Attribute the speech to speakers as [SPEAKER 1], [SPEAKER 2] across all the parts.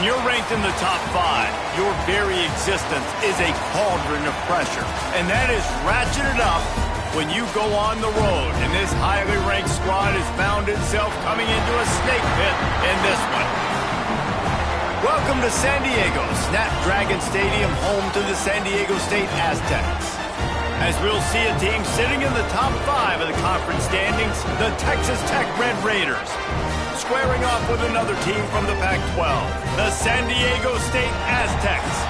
[SPEAKER 1] When you're ranked in the top 5, your very existence is a cauldron of pressure. And that is ratcheted up when you go on the road. And this highly ranked squad has found itself coming into a snake pit in this one. Welcome to San Diego, Snapdragon Stadium, home to the San Diego State Aztecs. As we'll see a team sitting in the top 5 of the conference standings, the Texas Tech Red Raiders, squaring off with another team from the Pac-12, the San Diego State Aztecs.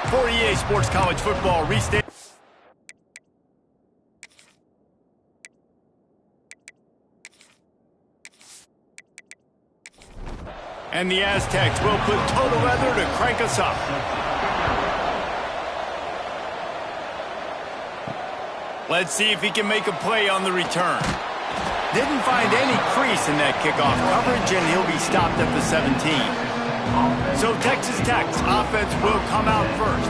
[SPEAKER 1] For EA Sports College Football Restate. And the Aztecs will put total leather to crank us up. Let's see if he can make a play on the return. Didn't find any crease in that kickoff coverage, and he'll be stopped at the 17. So Texas Tech's offense will come out first.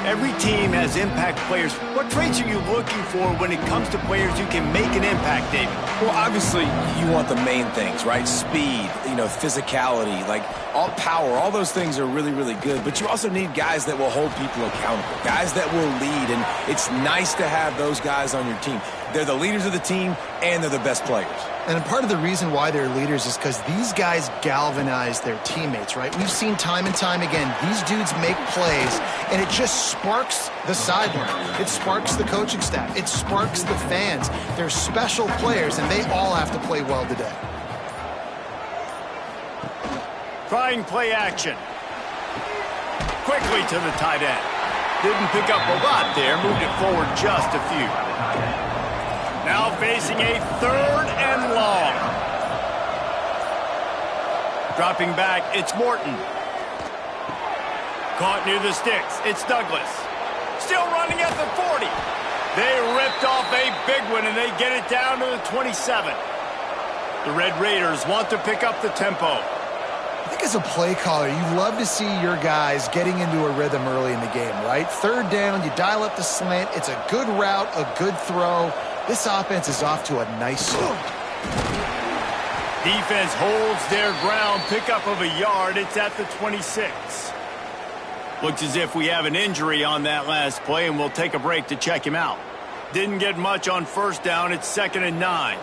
[SPEAKER 1] Every team has impact players. What traits are you looking for when it comes to players who can make an impact, David?
[SPEAKER 2] Well, obviously, you want the main things, right? Speed, physicality, like all power, all those things are really, really good. But you also need guys that will hold people accountable, guys that will lead. And it's nice to have those guys on your team. They're the leaders of the team, and they're the best players.
[SPEAKER 3] And part of the reason why they're leaders is because these guys galvanize their teammates, right? We've seen time and time again, these dudes make plays, and it just sparks the sideline. It sparks the coaching staff. It sparks the fans. They're special players, and they all have to play well today.
[SPEAKER 1] Trying play action. Quickly to the tight end. Didn't pick up a lot there, moved it forward just a few. Now facing a 3rd and long. Dropping back, it's Morton. Caught near the sticks, it's Douglas. Still running at the 40. They ripped off a big one, and they get it down to the 27. The Red Raiders want to pick up the tempo.
[SPEAKER 3] I think as a play caller, you love to see your guys getting into a rhythm early in the game, right? 3rd down, you dial up the slant. It's a good route, a good throw. This offense is off to a nice start.
[SPEAKER 1] Defense holds their ground, pickup of a yard. It's at the 26. Looks as if we have an injury on that last play, and we'll take a break to check him out. Didn't get much on 1st down. It's 2nd and 9.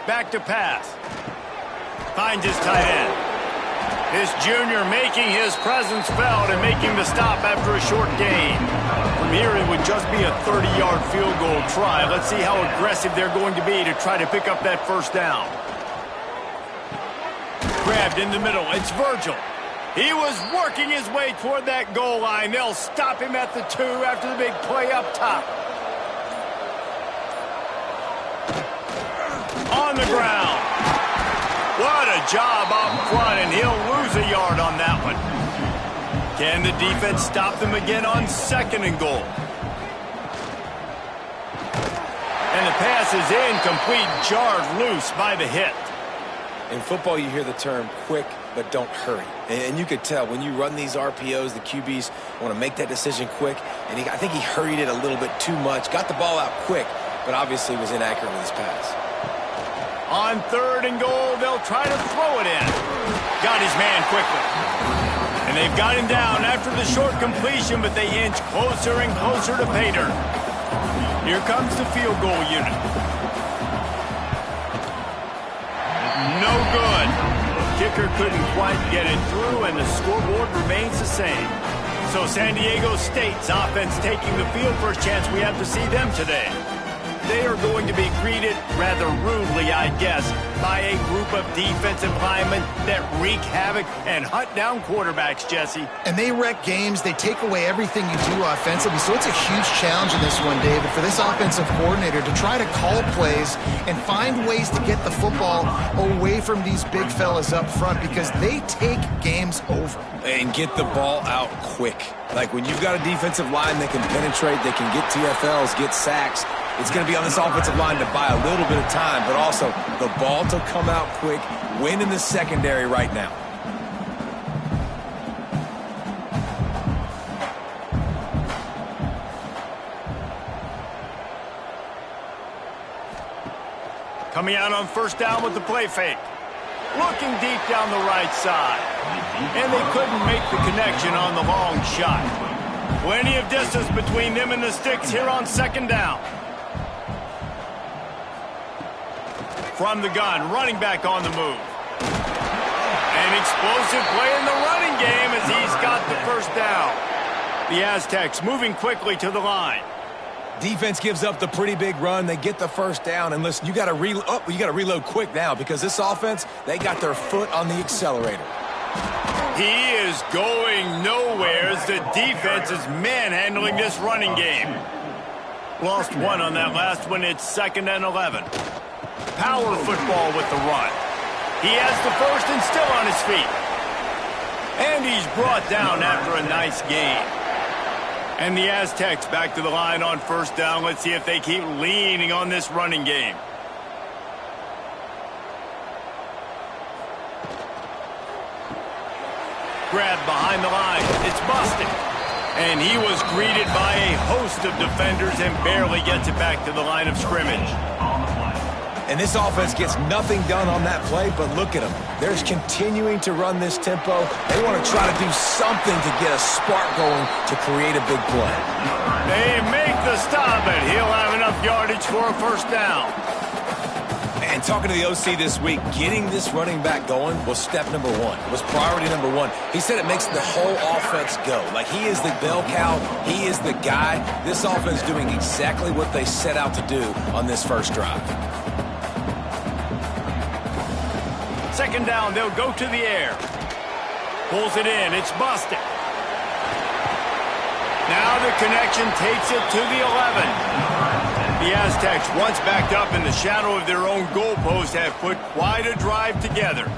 [SPEAKER 1] Back to pass. Finds his tight end. This junior making his presence felt and making the stop after a short gain. From here, it would just be a 30-yard field goal try. Let's see how aggressive they're going to be to try to pick up that 1st down. Grabbed in the middle. It's Virgil. He was working his way toward that goal line. They'll stop him at the 2 after the big play up top. On the ground. What a job up front, and he'll lose a yard on that one. Can the defense stop them again on 2nd and goal? And the pass is incomplete, jarred loose by the hit.
[SPEAKER 2] In football, you hear the term quick, but don't hurry. And you could tell when you run these RPOs, the QBs want to make that decision quick. And I think he hurried it a little bit too much, got the ball out quick, but obviously was inaccurate with his pass.
[SPEAKER 1] On 3rd and goal, they'll try to throw it in. Got his man quickly. And they've got him down after the short completion, but they inch closer and closer to pay dirt. Here comes the field goal unit. No good. Kicker couldn't quite get it through, and the scoreboard remains the same. So San Diego State's offense taking the field. First chance we have to see them today. They are going to be greeted rather rudely, I guess, by a group of defensive linemen that wreak havoc and hunt down quarterbacks, Jesse.
[SPEAKER 3] And they wreck games. They take away everything you do offensively. So it's a huge challenge in this one, David, for this offensive coordinator to try to call plays and find ways to get the football away from these big fellas up front, because they take games over.
[SPEAKER 2] And get the ball out quick. Like when you've got a defensive line that can penetrate, they can get TFLs, get sacks, it's going to be on this offensive line to buy a little bit of time, but also the ball to come out quick, win in the secondary right now.
[SPEAKER 1] Coming out on first down with the play fake. Looking deep down the right side. And they couldn't make the connection on the long shot. Plenty of distance between them and the sticks here on second down. From the gun, running back on the move. An explosive play in the running game as he's got the first down. The Aztecs moving quickly to the line.
[SPEAKER 2] Defense gives up the pretty big run. They get the first down. And listen, you got to reload quick now because this offense, they got their foot on the accelerator.
[SPEAKER 1] He is going nowhere as the defense is manhandling this running game. Lost one on that last one. It's 2nd and 11. Power football with the run. He has the first and still on his feet. And he's brought down after a nice gain. And the Aztecs back to the line on first down. Let's see if they keep leaning on this running game. Grab behind the line. It's busted. And he was greeted by a host of defenders and barely gets it back to the line of scrimmage.
[SPEAKER 2] And this offense gets nothing done on that play, but look at them. They're continuing to run this tempo. They want to try to do something to get a spark going to create a big play.
[SPEAKER 1] They make the stop, and he'll have enough yardage for a first down.
[SPEAKER 2] And talking to the OC this week, getting this running back going was step number one. It was priority number one. He said it makes the whole offense go. Like, he is the bell cow. He is the guy. This offense doing exactly what they set out to do on this first drive.
[SPEAKER 1] Second down, they'll go to the air. Pulls it in. It's busted. Now the connection takes it to the 11. The Aztecs, once backed up in the shadow of their own goalpost, have put quite a drive together.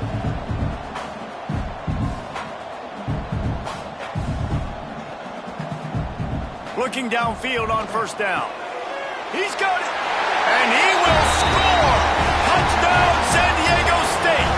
[SPEAKER 1] Looking downfield on first down. He's got it. And he will score. Touchdown, San Diego State.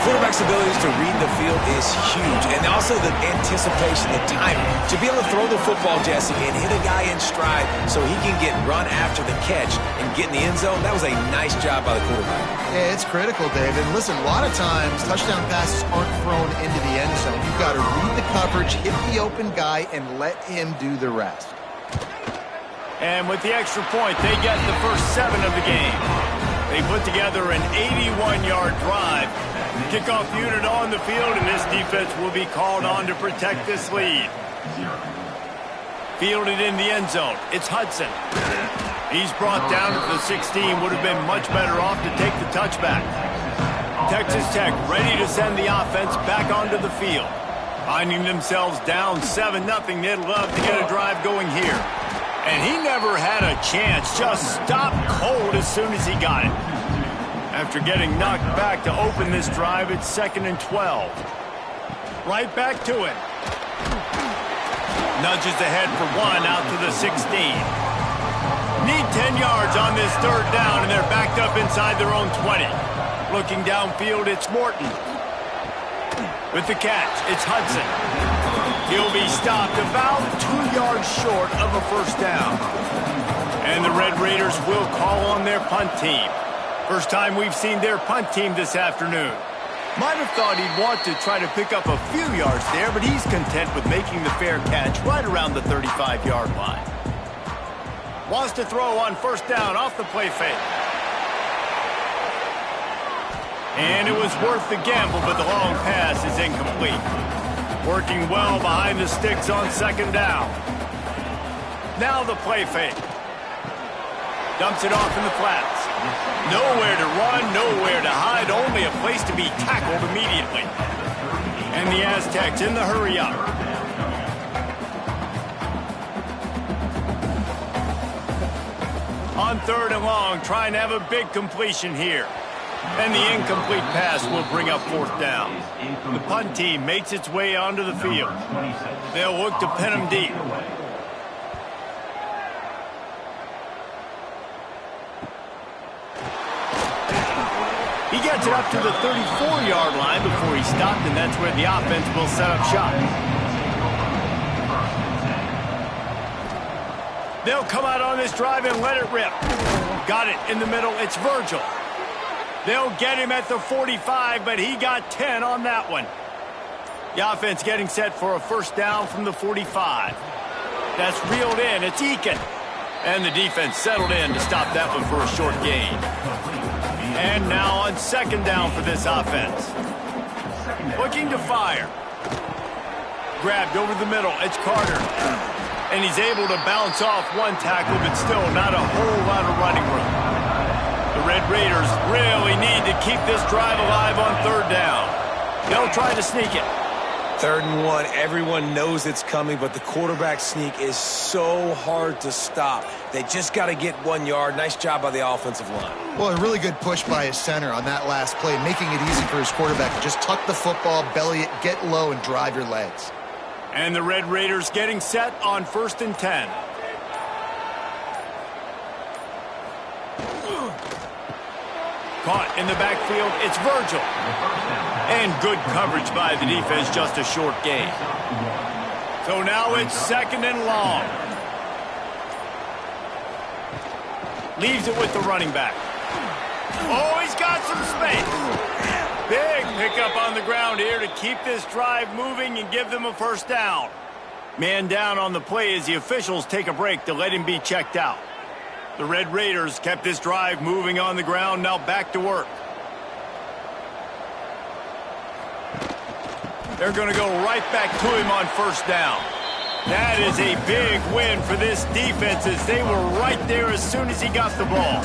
[SPEAKER 2] Quarterback's abilities to read the field is huge, and also the anticipation, the timing. To be able to throw the football, Jesse, and hit a guy in stride so he can get run after the catch and get in the end zone, that was a nice job by the quarterback.
[SPEAKER 3] Yeah, it's critical, David. Listen, a lot of times touchdown passes aren't thrown into the end zone. You've got to read the coverage, hit the open guy, and let him do the rest.
[SPEAKER 1] And with the extra point, they get the first 7 of the game. They put together an 81-yard drive. Kickoff unit on the field, and this defense will be called on to protect this lead. Fielded in the end zone. It's Hudson. He's brought down at the 16. Would have been much better off to take the touchback. Texas Tech ready to send the offense back onto the field. Finding themselves down 7-0, they'd love to get a drive going here. And he never had a chance. Just stopped cold as soon as he got it. After getting knocked back to open this drive, it's 2nd and 12. Right back to it. Nudges ahead for 1 out to the 16. Need 10 yards on this third down, and they're backed up inside their own 20. Looking downfield, it's Morton. With the catch, it's Hudson. He'll be stopped about 2 yards short of a first down. And the Red Raiders will call on their punt team. First time we've seen their punt team this afternoon. Might have thought he'd want to try to pick up a few yards there, but he's content with making the fair catch right around the 35-yard line. Wants to throw on first down off the play fake. And it was worth the gamble, but the long pass is incomplete. Working well behind the sticks on second down. Now the play fake. Dumps it off in the flats. Nowhere to run, nowhere to hide, only a place to be tackled immediately. And the Aztecs in the hurry up. On 3rd and long, trying to have a big completion here. And the incomplete pass will bring up 4th down. The punt team makes its way onto the field. They'll look to pin him deep. He gets it up to the 34-yard line before he stopped, and that's where the offense will set up shop. They'll come out on this drive and let it rip. Got it in the middle. It's Virgil. They'll get him at the 45, but he got 10 on that one. The offense getting set for a first down from the 45. That's reeled in. It's Eakin. And the defense settled in to stop that one for a short gain. And now on second down for this offense. Looking to fire. Grabbed over the middle. It's Carter. And he's able to bounce off one tackle, but still not a whole lot of running room. The Red Raiders really need to keep this drive alive on third down. They'll try to sneak it.
[SPEAKER 2] 3rd and 1, everyone knows it's coming, but the quarterback sneak is so hard to stop. They just got to get 1 yard. Nice job by the offensive line.
[SPEAKER 3] Well, a really good push by his center on that last play, making it easy for his quarterback to just tuck the football, belly it, get low, and drive your legs.
[SPEAKER 1] And the Red Raiders getting set on 1st and 10. Caught in the backfield, it's Virgil. And good coverage by the defense, just a short gain. So now it's 2nd and long. Leaves it with the running back. Oh, he's got some space. Big pickup on the ground here to keep this drive moving and give them a first down. Man down on the play as the officials take a break to let him be checked out. The Red Raiders kept this drive moving on the ground, now back to work. They're going to go right back to him on first down. That is a big win for this defense as they were right there as soon as he got the ball.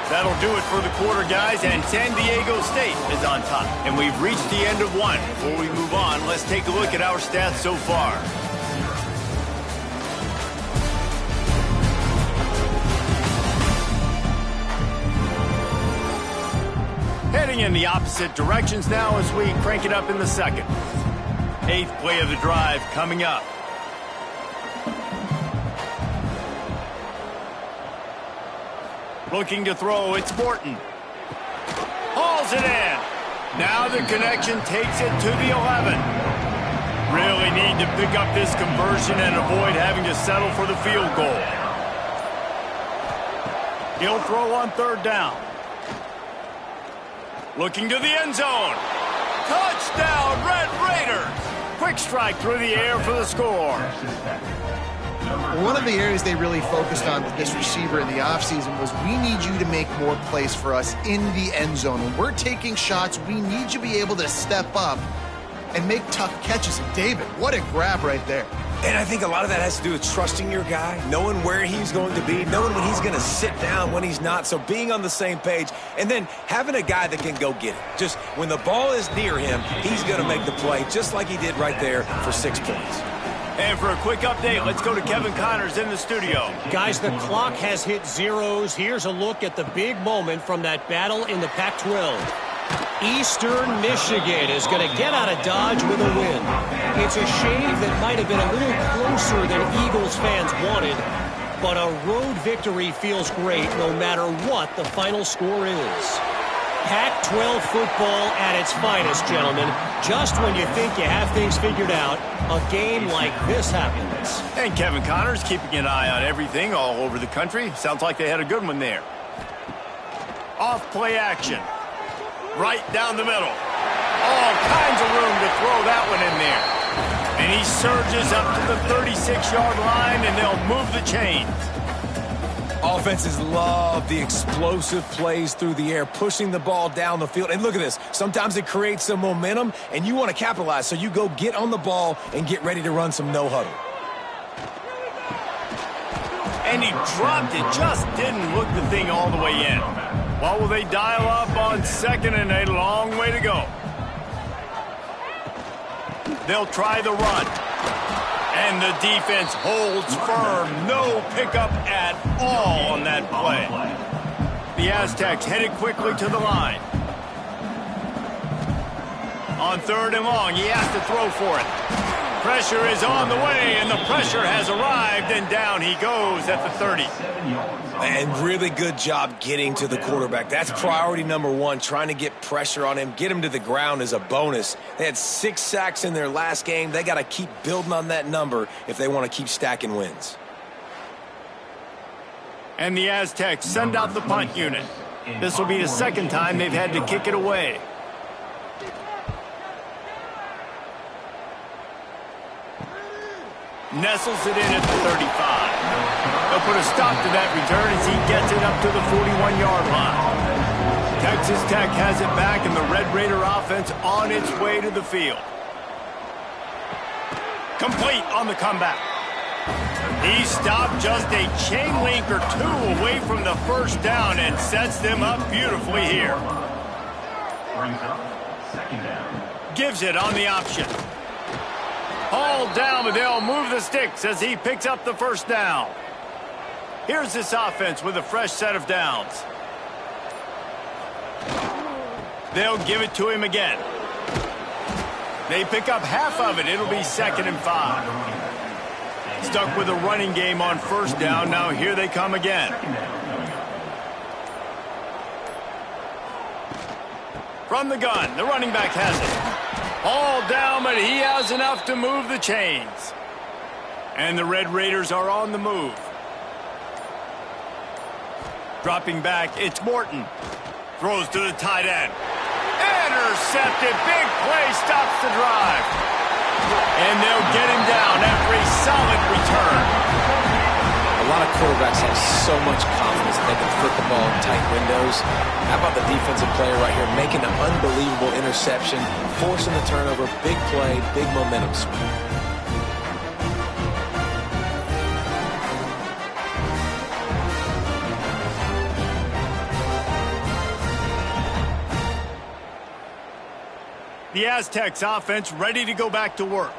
[SPEAKER 1] That'll do it for the quarter, guys, and San Diego State is on top. And we've reached the end of one. Before we move on, let's take a look at our stats so far. Heading in the opposite directions now as we crank it up in the second. 8th play of the drive coming up. Looking to throw, it's Morton. Hauls it in. Now the connection takes it to the 11. Really need to pick up this conversion and avoid having to settle for the field goal. He'll throw on 3rd down. Looking to the end zone. Touchdown, Red Raiders! Quick strike through the air for the score.
[SPEAKER 3] One of the areas they really focused on with this receiver in the offseason was we need you to make more plays for us in the end zone. When we're taking shots, we need you to be able to step up and make tough catches. And David, what a grab right there.
[SPEAKER 2] And I think a lot of that has to do with trusting your guy, knowing where he's going to be, knowing when he's going to sit down, when he's not. So being on the same page, and then having a guy that can go get it. Just when the ball is near him, he's going to make the play, just like he did right there for 6 points.
[SPEAKER 1] And for a quick update, let's go to Kevin Connors in the studio.
[SPEAKER 4] Guys, the clock has hit zeros. Here's a look at the big moment from that battle in the Pac-12. Eastern Michigan is going to get out of Dodge with a win. It's a shame that might have been a little closer than Eagles fans wanted, but a road victory feels great no matter what the final score is. Pac-12 football at its finest, gentlemen. Just when you think you have things figured out, a game like this happens.
[SPEAKER 1] And Kevin Connors keeping an eye on everything all over the country. Sounds like they had a good one there. Off play action. Right down the middle. All kinds of room to throw that one in there. And he surges up to the 36-yard line, and they'll move the chains.
[SPEAKER 2] Offenses love the explosive plays through the air, pushing the ball down the field. And look at this. Sometimes it creates some momentum, and you want to capitalize. So you go get on the ball and get ready to run some no-huddle.
[SPEAKER 1] And he dropped it. Just didn't look the thing all the way in. What will they dial up on 2nd and a long way to go? They'll try the run. And the defense holds firm. No pickup at all on that play. The Aztecs headed quickly to the line. On 3rd and long, he has to throw for it. Pressure is on the way, and the pressure has arrived, and down he goes at the 30.
[SPEAKER 2] And really good job getting to the quarterback. That's priority number one, trying to get pressure on him. Get him to the ground is a bonus. They had 6 sacks in their last game. They got to keep building on that number if they want to keep stacking wins.
[SPEAKER 1] And the Aztecs send out the punt unit. This will be the second time they've had to kick it away. Nestles it in at the 35. They'll put a stop to that return as he gets it up to the 41-yard line. Texas Tech has it back, and the Red Raider offense on its way to the field. Complete on the comeback. He stopped just a chain link or two away from the first down and sets them up beautifully here. Gives it on the option. Hauled down, but they'll move the sticks as he picks up the first down. Here's this offense with a fresh set of downs. They'll give it to him again. They pick up half of it. It'll be 2nd and 5. Stuck with a running game on first down. Now here they come again. From the gun, the running back has it. All down, but he has enough to move the chains. And the Red Raiders are on the move. Dropping back, it's Morton. Throws to the tight end. Intercepted. Big play stops the drive. And they'll get him down after a solid return.
[SPEAKER 2] A lot of quarterbacks have so much confidence that they can flip the ball in tight windows. How about the defensive player right here making an unbelievable interception, forcing the turnover, big play, big momentum swing.
[SPEAKER 1] The Aztecs offense ready to go back to work.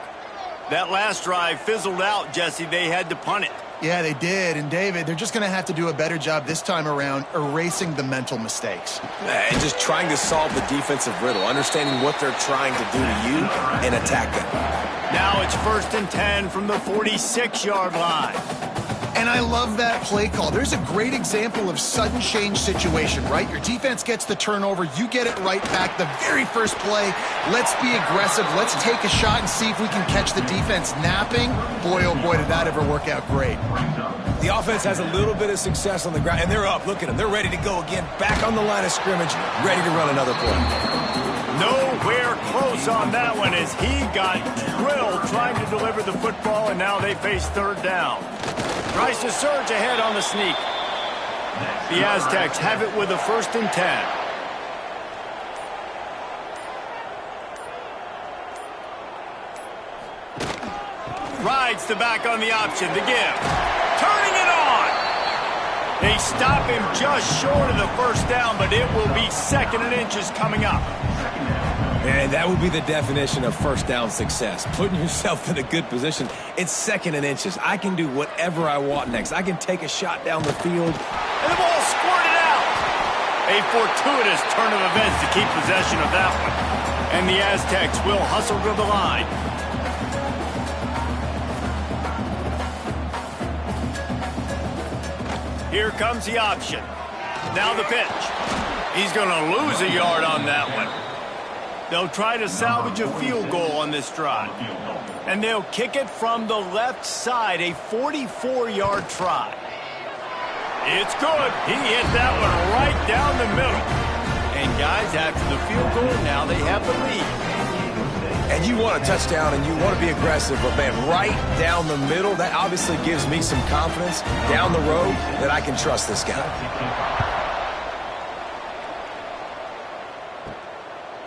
[SPEAKER 1] That last drive fizzled out, Jesse. They had to punt it.
[SPEAKER 3] Yeah, they did. And, David, they're just going to have to do a better job this time around erasing the mental mistakes.
[SPEAKER 2] And just trying to solve the defensive riddle, understanding what they're trying to do to you and attack them.
[SPEAKER 1] Now it's 1st and 10 from the 46-yard line.
[SPEAKER 3] And I love that play call. There's a great example of sudden change situation, right? Your defense gets the turnover. You get it right back. The very first play, let's be aggressive. Let's take a shot and see if we can catch the defense napping. Boy, oh boy, did that ever work out great.
[SPEAKER 2] The offense has a little bit of success on the ground, and they're up. Look at them. They're ready to go again. Back on the line of scrimmage, ready to run another play.
[SPEAKER 1] Nowhere close on that one as he got drilled trying to deliver the football, and now they face 3rd down. Tries to surge ahead on the sneak. The Aztecs have it with a 1st and 10. Rides the back on the option to give. Turning it on. They stop him just short of the first down, but it will be 2nd and inches coming up.
[SPEAKER 2] And that would be the definition of first down success. Putting yourself in a good position. It's 2nd and inches. I can do whatever I want next. I can take a shot down the field.
[SPEAKER 1] And the ball squirted out. A fortuitous turn of events to keep possession of that one. And the Aztecs will hustle to the line. Here comes the option. Now the pitch. He's going to lose a yard on that one. They'll try to salvage a field goal on this drive. And they'll kick it from the left side, a 44-yard try. It's good. He hit that one right down the middle. And guys, after the field goal, now they have the lead.
[SPEAKER 2] And you want a touchdown and you want to be aggressive, but man, right down the middle, that obviously gives me some confidence down the road that I can trust this guy.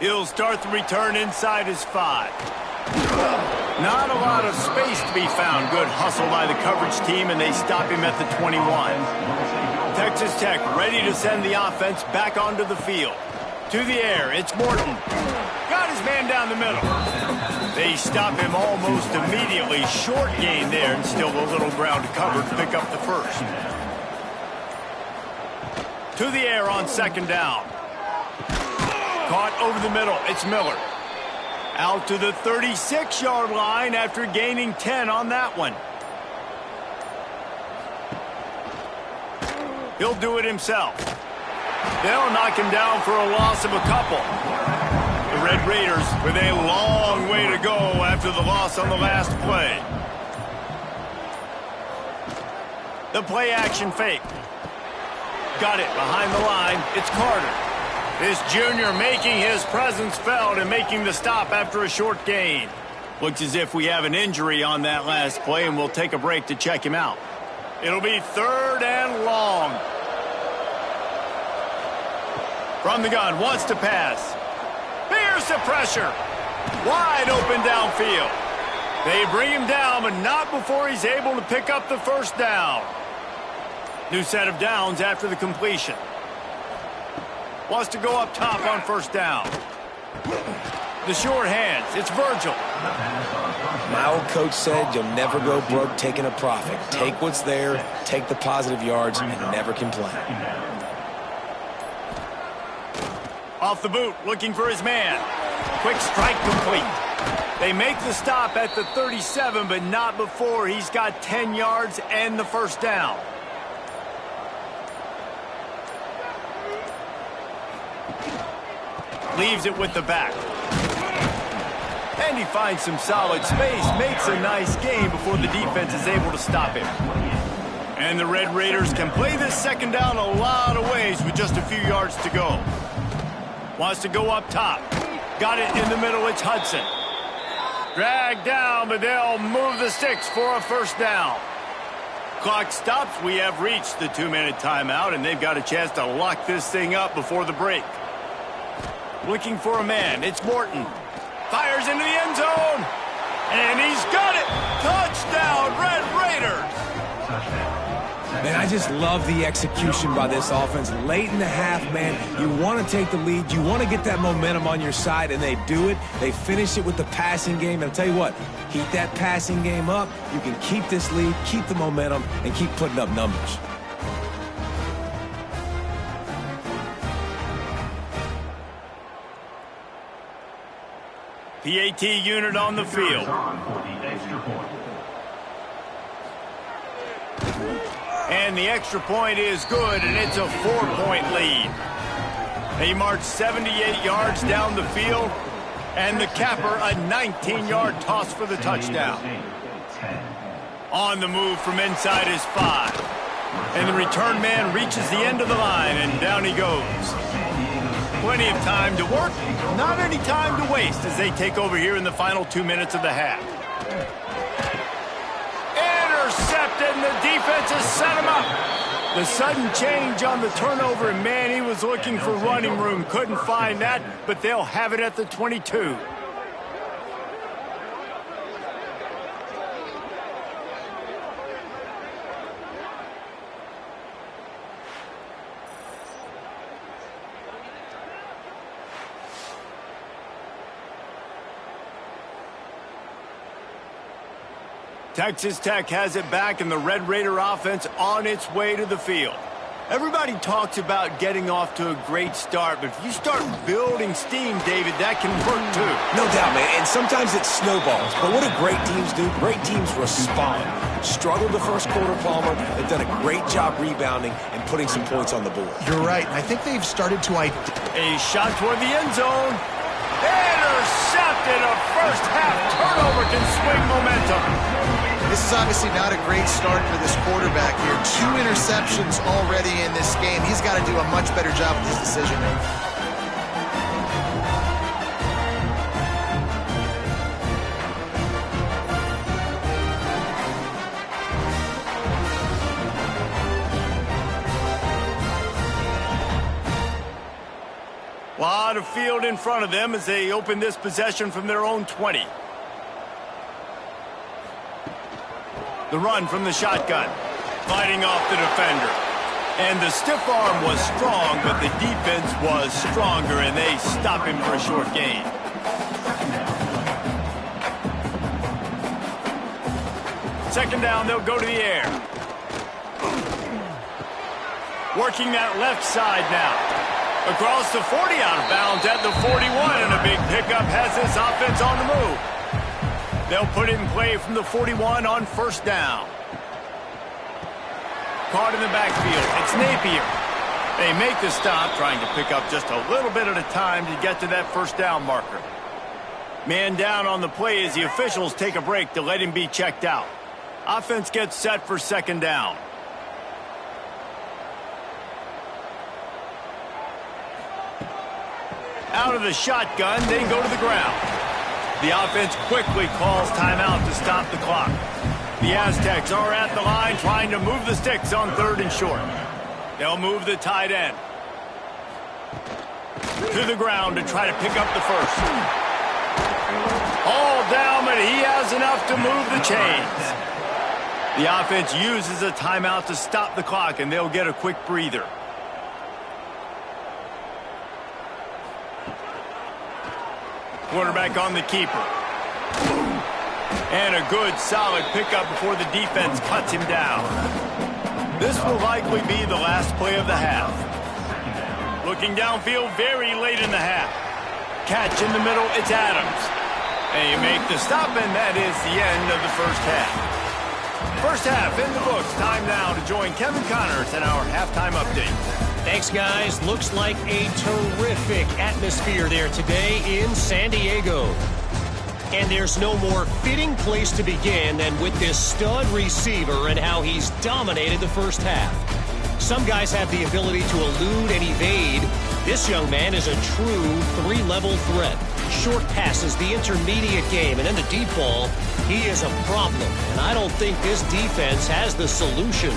[SPEAKER 1] He'll start the return inside his 5. Not a lot of space to be found. Good hustle by the coverage team, and they stop him at the 21. Texas Tech ready to send the offense back onto the field. To the air, it's Morton. Got his man down the middle. They stop him almost immediately. Short gain there, and still a little ground to cover to pick up the first. To the air on 2nd down. Caught over the middle. It's Miller. Out to the 36-yard line after gaining 10 on that one. He'll do it himself. They'll knock him down for a loss of a couple. The Red Raiders with a long way to go after the loss on the last play. The play action fake. Got it behind the line. It's Carter. This junior making his presence felt and making the stop after a short gain. Looks as if we have an injury on that last play, and we'll take a break to check him out. It'll be 3rd and long. From the gun, wants to pass. Here's the pressure. Wide open downfield. They bring him down, but not before he's able to pick up the first down. New set of downs after the completion. Wants to go up top on first down. The short hands, it's Virgil.
[SPEAKER 2] My old coach said you'll never go broke taking a profit. Take what's there, take the positive yards, and never complain.
[SPEAKER 1] Off the boot, looking for his man. Quick strike complete. They make the stop at the 37, but not before he's got 10 yards and the first down. Leaves it with the back. And he finds some solid space, makes a nice gain before the defense is able to stop him. And the Red Raiders can play this second down a lot of ways with just a few yards to go. Wants to go up top. Got it in the middle, it's Hudson. Dragged down, but they'll move the sticks for a first down. Clock stops, we have reached the 2-minute timeout, and they've got a chance to lock this thing up before the break. Looking for a man, it's Morton. Fires into the end zone, and he's got it! Touchdown, Red Raiders!
[SPEAKER 2] Man, I just love the execution by this offense. Late in the half, man, you want to take the lead. You want to get that momentum on your side, and they do it. They finish it with the passing game. And I'll tell you what, keep that passing game up. You can keep this lead, keep the momentum, and keep putting up numbers.
[SPEAKER 1] PAT unit on the field. And the extra point is good, and it's a 4-point lead. They march 78 yards down the field, and the capper a 19-yard toss for the touchdown. On the move from inside is 5. And the return man reaches the end of the line, and down he goes. Plenty of time to work, not any time to waste as they take over here in the final 2 minutes of the half. Intercepted, and the defense has set him up. The sudden change on the turnover, and man, he was looking for running room. Couldn't find that, but they'll have it at the 22. Texas Tech has it back, and the Red Raider offense on its way to the field. Everybody talks about getting off to a great start, but if you start building steam, David, that can work too.
[SPEAKER 2] No doubt, man, and sometimes it snowballs. But what do great teams do? Great teams respond. Struggled the first quarter, Palmer. They've done a great job rebounding and putting some points on the board.
[SPEAKER 3] You're right. I think they've started to...
[SPEAKER 1] A shot toward the end zone. Intercepted. A first-half turnover can swing momentum.
[SPEAKER 3] This is obviously not a great start for this quarterback here. 2 interceptions already in this game. He's got to do a much better job with his decision-making.
[SPEAKER 1] A lot of field in front of them as they open this possession from their own 20. The run from the shotgun, fighting off the defender. And the stiff arm was strong, but the defense was stronger, and they stop him for a short gain. Second down, they'll go to the air. Working that left side now. Across the 40, out of bounds at the 41, and a big pickup has this offense on the move. They'll put it in play from the 41 on first down. Caught in the backfield. It's Napier. They make the stop, trying to pick up just a little bit at a time to get to that first down marker. Man down on the play as the officials take a break to let him be checked out. Offense gets set for second down. Out of the shotgun, they go to the ground. The offense quickly calls timeout to stop the clock. The Aztecs are at the line trying to move the sticks on third and short. They'll move the tight end to the ground to try to pick up the first. All down, but he has enough to move the chains. The offense uses a timeout to stop the clock, and they'll get a quick breather. Quarterback on the keeper. And a good, solid pickup before the defense cuts him down. This will likely be the last play of the half. Looking downfield very late in the half. Catch in the middle, it's Adams. And you make the stop, and that is the end of the first half. First half in the books. Time now to join Kevin Connors in our halftime update.
[SPEAKER 4] Thanks, guys. Looks like a terrific atmosphere there today in San Diego. And there's no more fitting place to begin than with this stud receiver and how he's dominated the first half. Some guys have the ability to elude and evade. This young man is a true three-level threat. Short passes, the intermediate game, and then the deep ball, he is a problem. And I don't think this defense has the solution.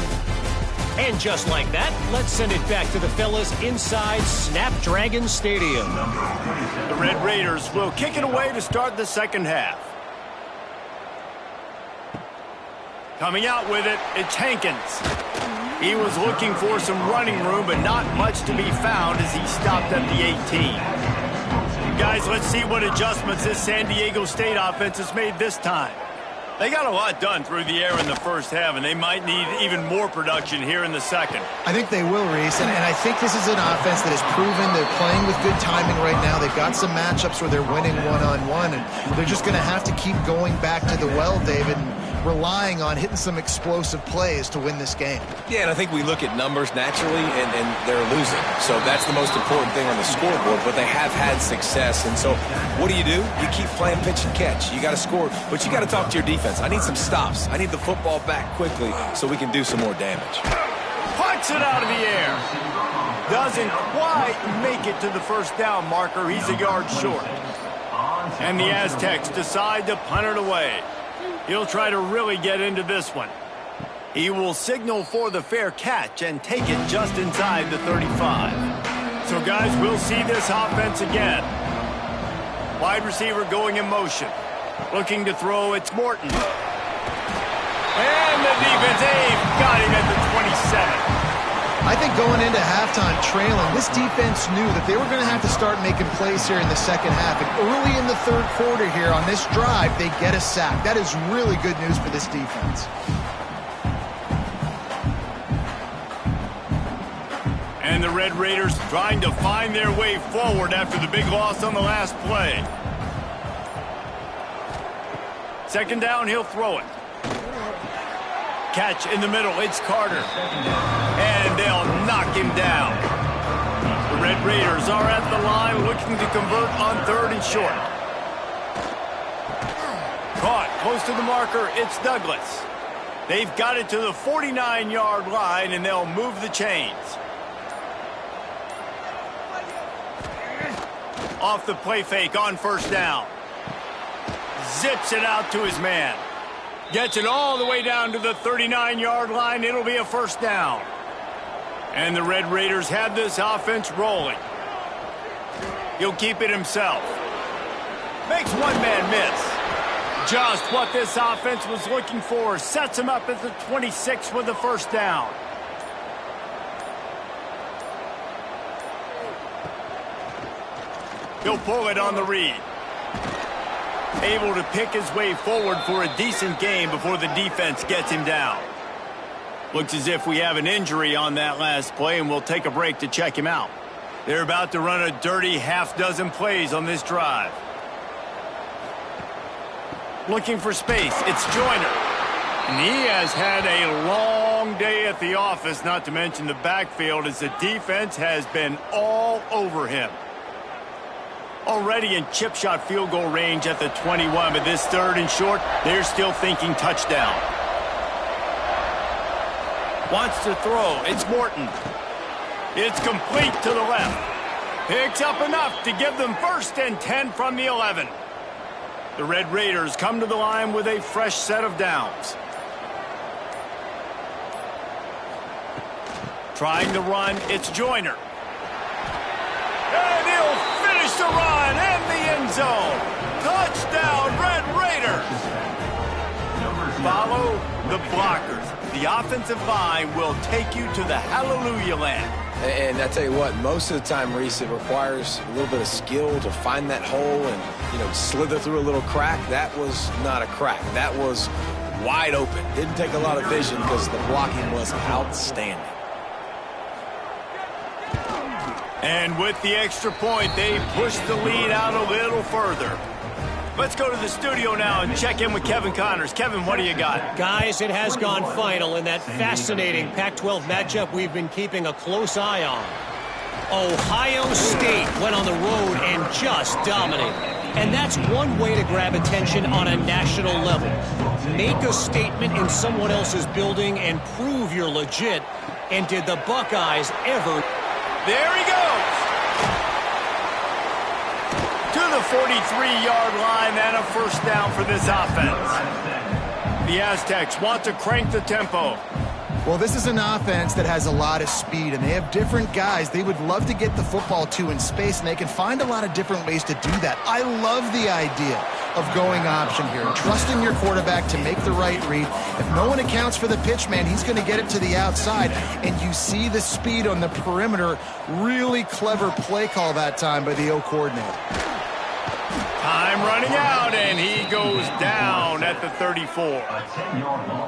[SPEAKER 4] And just like that, let's send it back to the fellas inside Snapdragon Stadium.
[SPEAKER 1] The Red Raiders will kick it away to start the second half. Coming out with it, it's Hankins. He was looking for some running room, but not much to be found as he stopped at the 18. Guys, let's see what adjustments this San Diego State offense has made this time. They got a lot done through the air in the first half, and they might need even more production here in the second.
[SPEAKER 3] I think they will, Reese, and I think this is an offense that has proven they're playing with good timing right now. They've got some matchups where they're winning one-on-one, and they're just going to have to keep going back to the well, David, and relying on hitting some explosive plays to win this game.
[SPEAKER 2] Yeah, and I think we look at numbers naturally, and they're losing. So that's the most important thing on the scoreboard, but they have had success. And so what do? You keep playing pitch and catch. You got to score, but you got to talk to your defense. I need some stops. I need the football back quickly so we can do some more damage.
[SPEAKER 1] Punts it out of the air. Doesn't quite make it to the first down marker. He's a yard short. And the Aztecs decide to punt it away. He'll try to really get into this one. He will signal for the fair catch and take it just inside the 35. So, guys, we'll see this offense again. Wide receiver going in motion. Looking to throw, it's Morton. And the defense, got him at the 27.
[SPEAKER 3] I think going into halftime trailing, this defense knew that they were going to have to start making plays here in the second half. And early in the third quarter here on this drive, they get a sack. That is really good news for this defense.
[SPEAKER 1] And the Red Raiders trying to find their way forward after the big loss on the last play. Second down, he'll throw it. Catch in the middle, it's Carter. And they'll knock him down. The Red Raiders are at the line looking to convert on third and short. Caught close to the marker, it's Douglas. They've got it to the 49-yard line, and they'll move the chains. Off the play fake on first down. Zips it out to his man. Gets it all the way down to the 39-yard line. It'll be a first down. And the Red Raiders have this offense rolling. He'll keep it himself. Makes one man miss. Just what this offense was looking for. Sets him up at the 26 with the first down. He'll pull it on the read. Able to pick his way forward for a decent game before the defense gets him down. Looks as if we have an injury on that last play, and we'll take a break to check him out. They're about to run a dirty half-dozen plays on this drive. Looking for space. It's Joyner. And he has had a long day at the office, not to mention the backfield, as the defense has been all over him. Already in chip shot field goal range at the 21, but this 3rd and short, they're still thinking touchdown. Wants to throw. It's Morton. It's complete to the left. Picks up enough to give them 1st and 10 from the 11. The Red Raiders come to the line with a fresh set of downs. Trying to run, it's Joyner. And he'll finish the run in the end zone. Touchdown, Red Raiders. Follow the blockers. The offensive line will take you to the hallelujah land.
[SPEAKER 2] And I tell you what, most of the time, Reese, it requires a little bit of skill to find that hole and, slither through a little crack. That was not a crack. That was wide open. Didn't take a lot of vision because the blocking was outstanding.
[SPEAKER 1] And with the extra point, they push the lead out a little further. Let's go to the studio now and check in with Kevin Connors. Kevin, what do you got?
[SPEAKER 4] Guys, it has gone final in that fascinating Pac-12 matchup we've been keeping a close eye on. Ohio State went on the road and just dominated. And that's one way to grab attention on a national level. Make a statement in someone else's building and prove you're legit. And did the Buckeyes ever...
[SPEAKER 1] There he goes. To the 43-yard line and a 1st down for this offense. The Aztecs want to crank the tempo.
[SPEAKER 3] Well, this is an offense that has a lot of speed, and they have different guys they would love to get the football to in space, and they can find a lot of different ways to do that. I love the idea of going option here and trusting your quarterback to make the right read. If no one accounts for the pitch, man, he's going to get it to the outside, and you see the speed on the perimeter. Really clever play call that time by the O coordinator.
[SPEAKER 1] Time running out, and he goes down at the 34.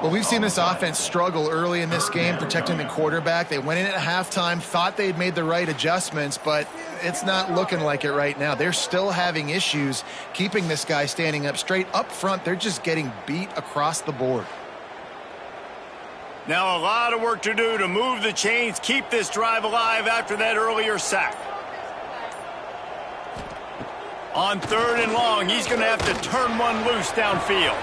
[SPEAKER 3] Well, we've seen this offense struggle early in this game protecting the quarterback. They went in at halftime, thought they'd made the right adjustments, but it's not looking like it right now. They're still having issues keeping this guy standing up straight. Up front, they're just getting beat across the board.
[SPEAKER 1] Now a lot of work to do to move the chains, keep this drive alive after that earlier sack. On 3rd and long, he's going to have to turn one loose downfield.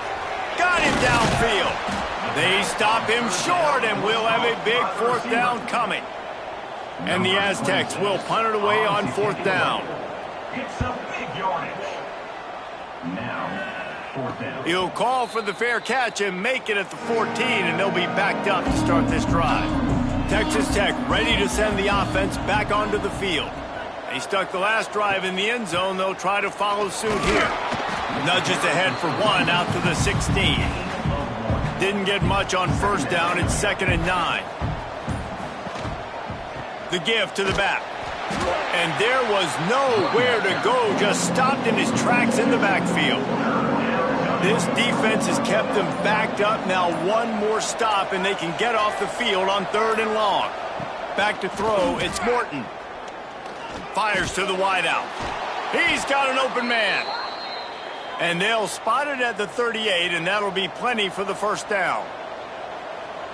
[SPEAKER 1] Got him downfield. They stop him short, and we'll have a big 4th down coming. And the Aztecs will punt it away on 4th down.
[SPEAKER 5] It's a big yardage. Now, 4th down.
[SPEAKER 1] He'll call for the fair catch and make it at the 14, and they'll be backed up to start this drive. Texas Tech ready to send the offense back onto the field. They stuck the last drive in the end zone. They'll try to follow suit here. Nudges ahead for 1 out to the 16. Didn't get much on 1st down. It's 2nd and 9. The give to the back. And there was nowhere to go. Just stopped in his tracks in the backfield. This defense has kept them backed up. Now one more stop, and they can get off the field on 3rd and long. Back to throw. It's Morton. Fires to the wideout. He's got an open man. And they'll spot it at the 38, and that'll be plenty for the 1st down.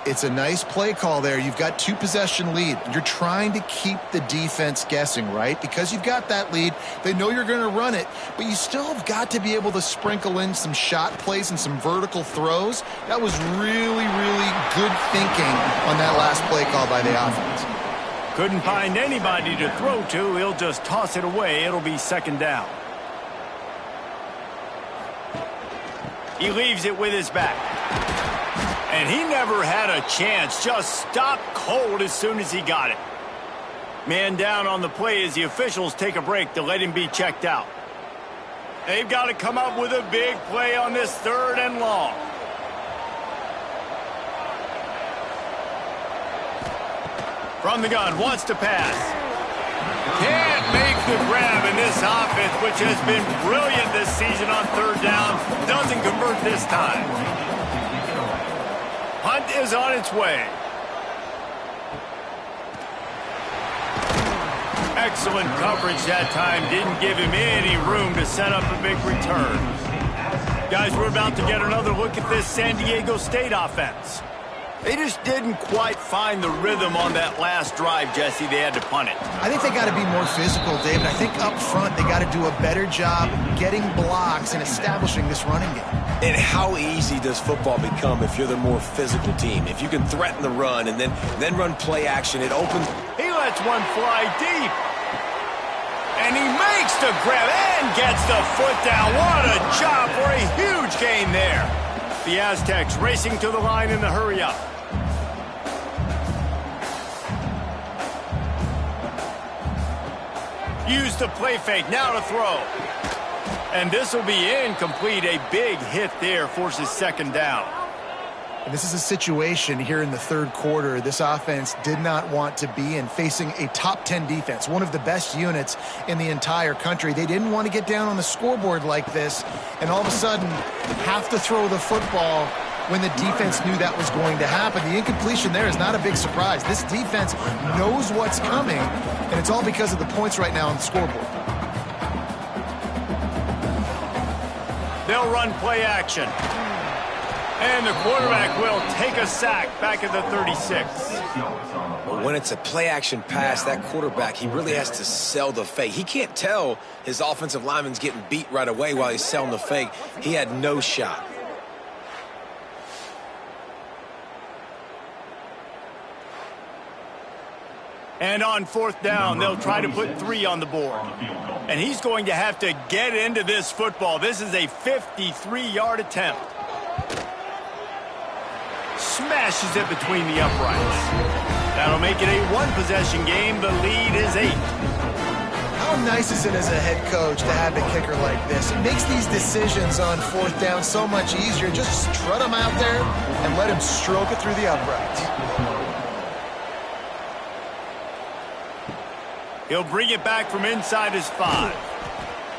[SPEAKER 3] It's a nice play call there. You've got 2-possession lead. You're trying to keep the defense guessing, right? Because you've got that lead. They know you're going to run it, but you still have got to be able to sprinkle in some shot plays and some vertical throws. That was really, really good thinking on that last play call by the offense.
[SPEAKER 1] Couldn't find anybody to throw to. He'll just toss it away. It'll be 2nd down. He leaves it with his back. And he never had a chance. Just stopped cold as soon as he got it. Man down on the play as the officials take a break to let him be checked out. They've got to come up with a big play on this 3rd and long. From the gun, wants to pass. Can't make the grab, in this offense, which has been brilliant this season on 3rd down, doesn't convert this time. Hunt is on its way. Excellent coverage that time. Didn't give him any room to set up a big return. Guys, we're about to get another look at this San Diego State offense. They just didn't quite find the rhythm on that last drive, Jesse. They had to punt it.
[SPEAKER 3] I think they got to be more physical, David. I think up front they got to do a better job getting blocks and establishing this running game.
[SPEAKER 2] And how easy does football become if you're the more physical team? If you can threaten the run and then run play action, it opens.
[SPEAKER 1] He lets one fly deep. And he makes the grab and gets the foot down. What a job for a huge gain there. The Aztecs racing to the line in the hurry-up. Use the play fake, now to throw. And this will be incomplete. A big hit there forces second down.
[SPEAKER 3] And this is a situation here in the third quarter this offense did not want to be in, facing a top 10 defense, one of the best units in the entire country. They didn't want to get down on the scoreboard like this and all of a sudden have to throw the football when the defense knew that was going to happen. The incompletion there is not a big surprise. This defense knows what's coming, and it's all because of the points right now on the scoreboard.
[SPEAKER 1] They'll run play action. And the quarterback will take a sack back at the 36.
[SPEAKER 2] But when it's a play-action pass, that quarterback, he really has to sell the fake. He can't tell his offensive lineman's getting beat right away while he's selling the fake. He had no shot.
[SPEAKER 1] And on fourth down, they'll try to put 3 on the board. And he's going to have to get into this football. This is a 53-yard attempt. Smashes it between the uprights. That'll make it a one-possession game. The lead is 8.
[SPEAKER 3] How nice is it as a head coach to have a kicker like this? It makes these decisions on fourth down so much easier. Just strut him out there and let him stroke it through the uprights.
[SPEAKER 1] He'll bring it back from inside his 5.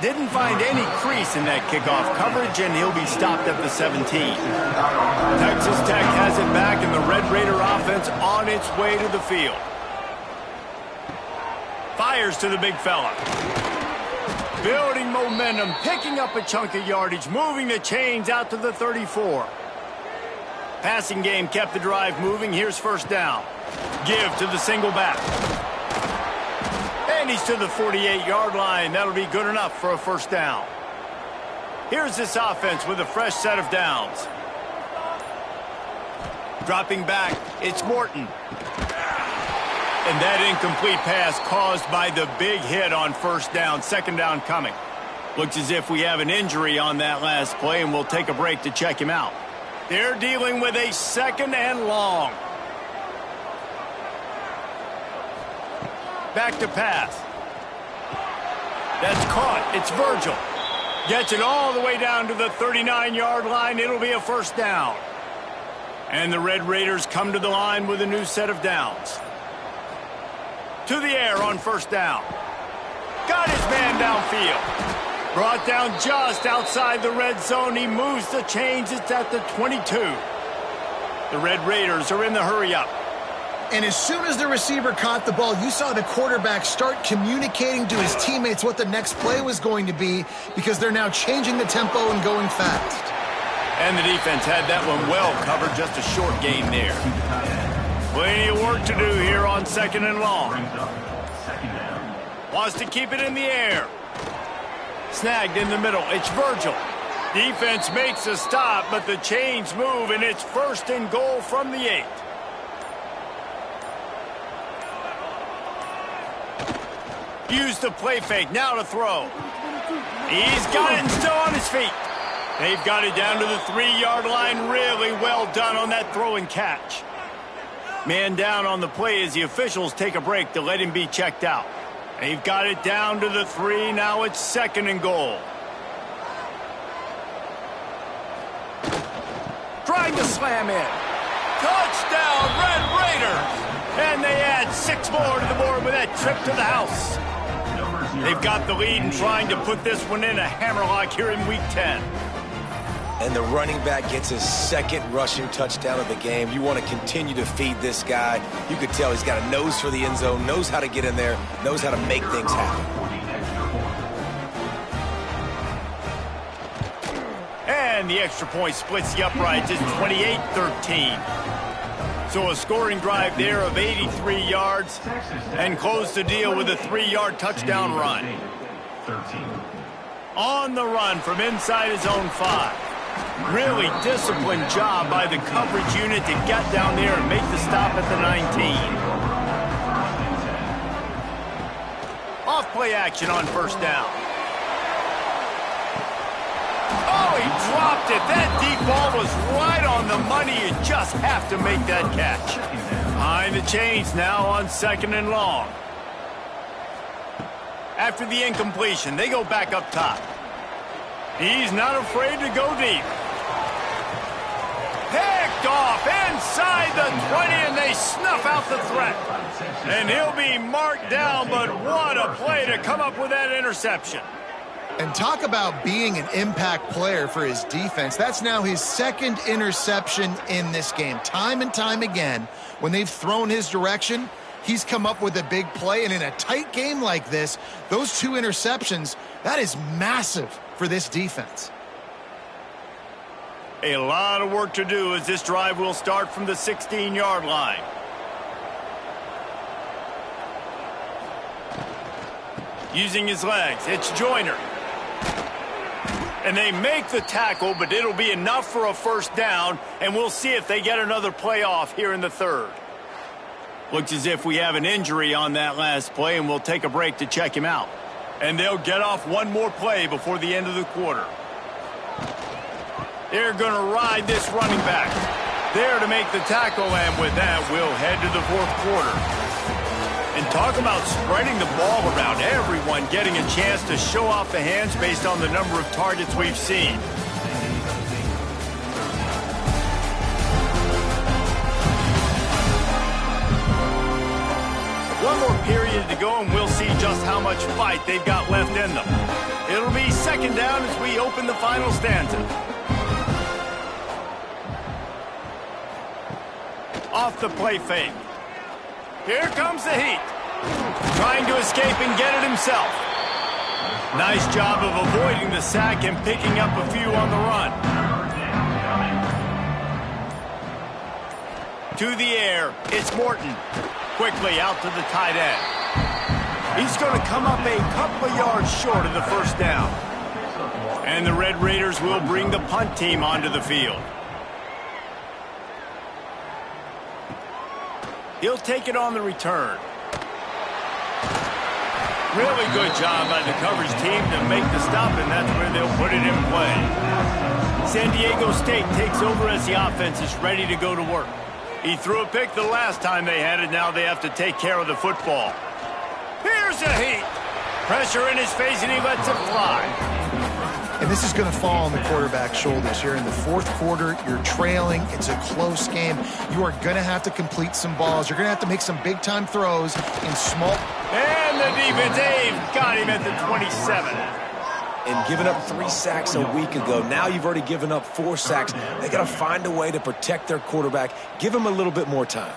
[SPEAKER 1] Didn't find any crease in that kickoff coverage, and he'll be stopped at the 17. Texas Tech has it back, and the Red Raider offense on its way to the field. Fires to the big fella. Building momentum, picking up a chunk of yardage, moving the chains out to the 34. Passing game kept the drive moving. Here's first down. Give to the single back. And he's to the 48-yard line. That'll be good enough for a first down. Here's this offense with a fresh set of downs. Dropping back, it's Morton. And that incomplete pass caused by the big hit on first down. Second down coming. Looks as if we have an injury on that last play, and we'll take a break to check him out. They're dealing with a second and long. Back to pass. That's caught. It's Virgil. Gets it all the way down to the 39-yard line. It'll be a first down. And the Red Raiders come to the line with a new set of downs. To the air on first down. Got his man downfield. Brought down just outside the red zone. He moves the chains. It's at the 22. The Red Raiders are in the hurry-up.
[SPEAKER 3] And as soon as the receiver caught the ball, you saw the quarterback start communicating to his teammates what the next play was going to be because they're now changing the tempo and going fast.
[SPEAKER 1] And the defense had that one well covered, just a short gain there. Plenty of work to do here on second and long. Wants to keep it in the air. Snagged in the middle. It's Virgil. Defense makes a stop, but the chains move, and it's first and goal from the 8. Use the play fake, now to throw. He's got it and still on his feet. They've got it down to the 3-yard line. Really well done on that throw and catch. Man down on the play as the officials take a break to let him be checked out. They've got it down to the 3. Now it's second and goal. Trying to slam in. Touchdown, Red Raiders! And they add 6 more to the board with that trip to the house. They've got the lead and trying to put this one in a hammerlock here in Week 10.
[SPEAKER 2] And the running back gets his second rushing touchdown of the game. You want to continue to feed this guy. You could tell he's got a nose for the end zone, knows how to get in there, knows how to make things happen.
[SPEAKER 1] And the extra point splits the uprights. It's 28-13. So a scoring drive there of 83 yards and close the deal with a 3-yard touchdown run. On the run from inside his own 5. Really disciplined job by the coverage unit to get down there and make the stop at the 19. Off play action on first down. Oh, he dropped it. That deep ball was right on the money. You just have to make that catch. Behind the chains now on 2nd and long. After the incompletion, they go back up top. He's not afraid to go deep. Picked off inside the 20, and they snuff out the threat. And he'll be marked down, but what a play to come up with that interception.
[SPEAKER 3] And talk about being an impact player for his defense. That's now his 2nd interception in this game. Time and time again, when they've thrown his direction, he's come up with a big play. And in a tight game like this, those 2 interceptions, that is massive for this defense.
[SPEAKER 1] A lot of work to do as this drive will start from the 16-yard line. Using his legs, it's Joyner. And they make the tackle, but it'll be enough for a first down, and we'll see if they get another play off here in the 3rd. Looks as if we have an injury on that last play, and we'll take a break to check him out. And they'll get off one more play before the end of the quarter. They're going to ride this running back. There to make the tackle, and with that, we'll head to the 4th quarter. And talk about spreading the ball around, everyone getting a chance to show off the hands based on the number of targets we've seen. One more period to go, and we'll see just how much fight they've got left in them. It'll be 2nd down as we open the final stanza. Off the play fake. Here comes the heat. Trying to escape and get it himself. Nice job of avoiding the sack and picking up a few on the run. To the air, it's Morton. Quickly out to the tight end. He's going to come up a couple of yards short of the first down. And the Red Raiders will bring the punt team onto the field. He'll take it on the return. Really good job by the coverage team to make the stop, and that's where they'll put it in play. San Diego State takes over as the offense is ready to go to work. He threw a pick the last time they had it. Now they have to take care of the football. Here's a heat. Pressure in his face, and he lets it fly.
[SPEAKER 3] And this is going to fall on the quarterback's shoulders here in the 4th quarter. You're trailing. It's a close game. You are going to have to complete some balls. You're going to have to make some big-time throws in small.
[SPEAKER 1] And the defense, Dave, got him at the 27.
[SPEAKER 2] And giving up 3 sacks a week ago. Now you've already given up 4 sacks. They got to find a way to protect their quarterback. Give him a little bit more time.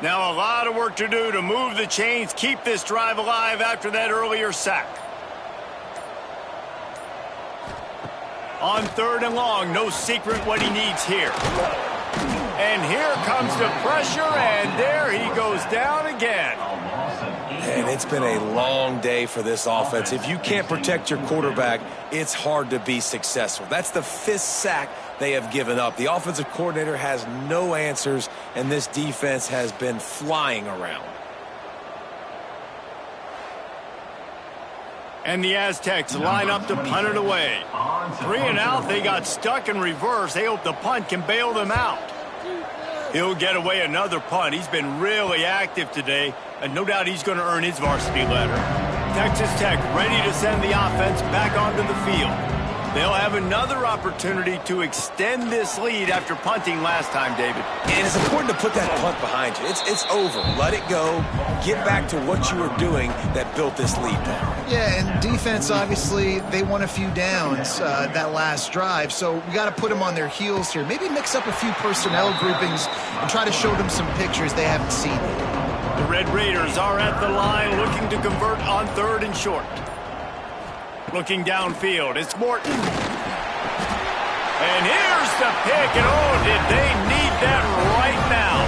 [SPEAKER 1] Now a lot of work to do to move the chains, keep this drive alive after that earlier sack. On 3rd and long, no secret what he needs here. And here comes the pressure, and there he goes down again.
[SPEAKER 2] And it's been a long day for this offense. If you can't protect your quarterback, it's hard to be successful. That's the 5th sack they have given up. The offensive coordinator has no answers, and this defense has been flying around.
[SPEAKER 1] And the Aztecs line up to punt it away. 3 and out, they got stuck in reverse. They hope the punt can bail them out. He'll get away another punt. He's been really active today, and no doubt he's going to earn his varsity letter. Texas Tech ready to send the offense back onto the field. They'll have another opportunity to extend this lead after punting last time, David.
[SPEAKER 2] And it's important to put that punt behind you. It's over. Let it go. Get back to what you were doing that built this lead now.
[SPEAKER 3] Yeah, and defense, obviously, they won a few downs that last drive, so we got to put them on their heels here. Maybe mix up a few personnel groupings and try to show them some pictures they haven't seen yet.
[SPEAKER 1] The Red Raiders are at the line looking to convert on 3rd and short. Looking downfield, it's Morton. And here's the pick, and oh, did they need that right now.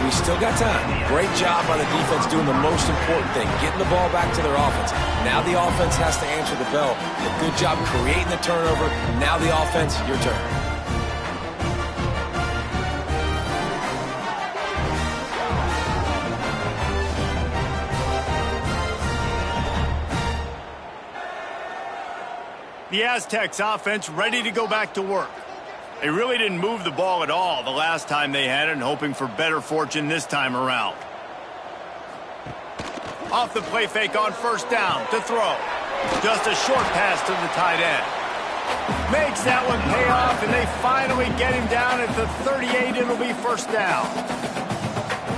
[SPEAKER 2] We still got time. Great job by the defense doing the most important thing, getting the ball back to their offense. Now the offense has to answer the bell. A good job creating the turnover. Now the offense, your turn.
[SPEAKER 1] The Aztecs offense ready to go back to work. They really didn't move the ball at all the last time they had it, and hoping for better fortune this time around. Off the play fake on 1st down to throw. Just a short pass to the tight end. Makes that one pay off, and they finally get him down at the 38. It'll be 1st down.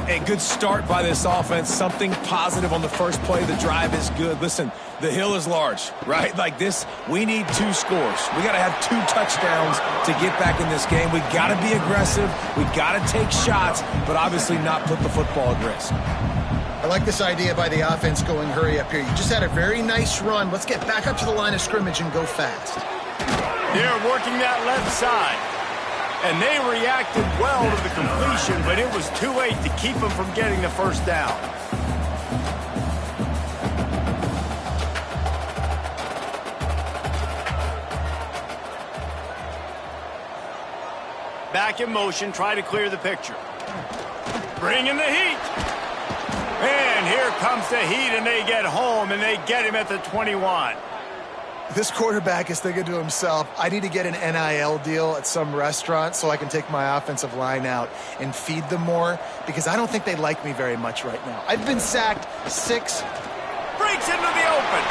[SPEAKER 2] A good start by this offense. Something positive on the first play of the drive is good. Listen, the hill is large, right? Like this, we need 2 scores. We got to have 2 touchdowns to get back in this game. We got to be aggressive. We got to take shots, but obviously not put the football at risk.
[SPEAKER 3] I like this idea by the offense going hurry up here. You just had a very nice run. Let's get back up to the line of scrimmage and go fast.
[SPEAKER 1] They're working that left side. And they reacted well to the completion, but it was too late to keep them from getting the 1st down. Back in motion, try to clear the picture. Bring in the heat. And here comes the heat, and they get home, and they get him at the 21.
[SPEAKER 3] This quarterback is thinking to himself, I need to get an NIL deal at some restaurant so I can take my offensive line out and feed them more, because I don't think they like me very much right now. I've been sacked 6.
[SPEAKER 1] Breaks into the open.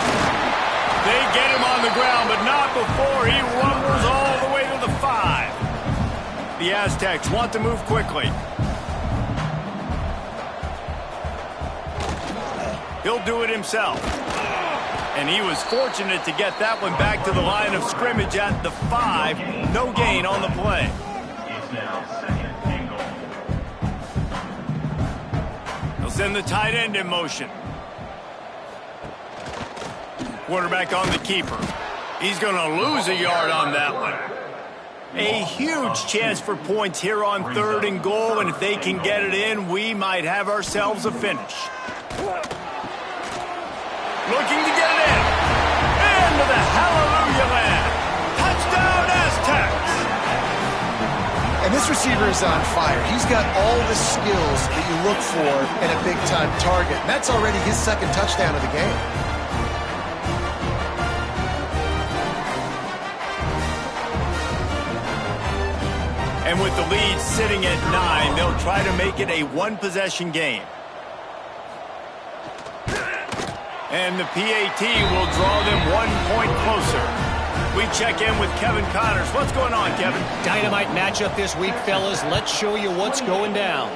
[SPEAKER 1] They get him on the ground, but not before he rumbles all the way to the 5. The Aztecs want to move quickly. He'll do it himself. And he was fortunate to get that one back to the line of scrimmage at the 5. No gain on the play.
[SPEAKER 5] It's now 2nd and goal.
[SPEAKER 1] They'll send the tight end in motion. Quarterback on the keeper. He's going to lose a yard on that one. A huge chance for points here on 3rd and goal, and if they can get it in, we might have ourselves a finish. Looking to get it in. Into the hallelujah land. Touchdown, Aztecs.
[SPEAKER 3] And this receiver is on fire. He's got all the skills that you look for in a big-time target. And that's already his 2nd touchdown of the game.
[SPEAKER 1] And with the lead sitting at 9, they'll try to make it a 1-possession game. And the PAT will draw them 1 point closer. We check in with Kevin Connors. What's going on, Kevin?
[SPEAKER 4] Dynamite matchup this week, fellas. Let's show you what's going down.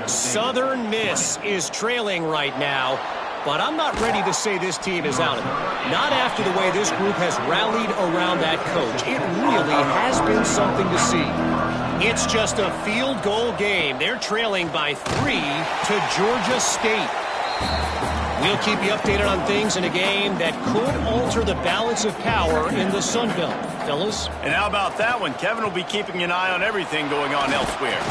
[SPEAKER 4] Southern Miss is trailing right now, but I'm not ready to say this team is out of it. Not after the way this group has rallied around that coach. It really has been something to see. It's just a field goal game. They're trailing by 3 to Georgia State. We'll keep you updated on things in a game that could alter the balance of power in the Sun Belt. Fellas?
[SPEAKER 1] And how about that one? Kevin will be keeping an eye on everything going on elsewhere.